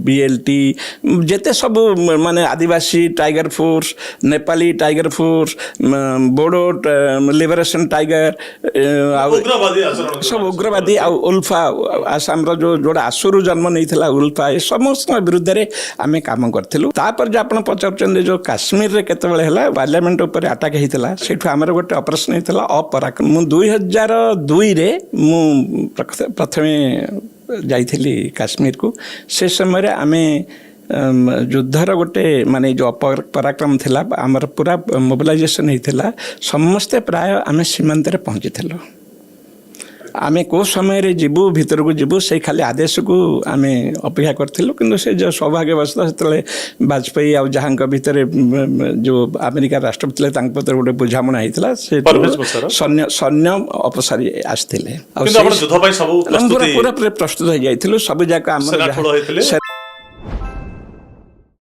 BLT जेते सब माने आदिवासी tiger force Nepali tiger force Bodo liberation tiger सब उग्रवादी आ उल्फा आसाम जो जोड़ा आसुरु जन्म नहीं थिला उल्फा ए समस्त विरुद्ध रे आमे काम करथिलु तापर जे आपण पचारचंदे जो काश्मीर रे केते बेले हला पार्लियामेंट ऊपर अटैक हेतिला सेठु हमर गोटे ऑपरेशन हेतिला अपराक्रम मु 2002 रे मु प्रथमे जाइथिली काश्मीर को से समय आमे युद्धर गोटे माने जो पराक्रम थिला आमर पूरा मोबिलाइजेशन हेतिला समस्ते प्राय आमे सीमांत रे पहुंची आमे को समय रे जीवु भीतर को जीवु से खाली आदेश को आमे अपेक्षा करथिलु किंतु से जो सौभाग्यवश सेतले वाजपेयी आ जहांक भीतर जो अमेरिका राष्ट्रपति ले तांक पत्र गोटे बुझामणा हेतिला से सैन्य अपसारी आस्थिले किंतु आपण युद्ध पई सब प्रस्तुति पूरा प्रस्तुत हो जाइथिलु सब जाक हमर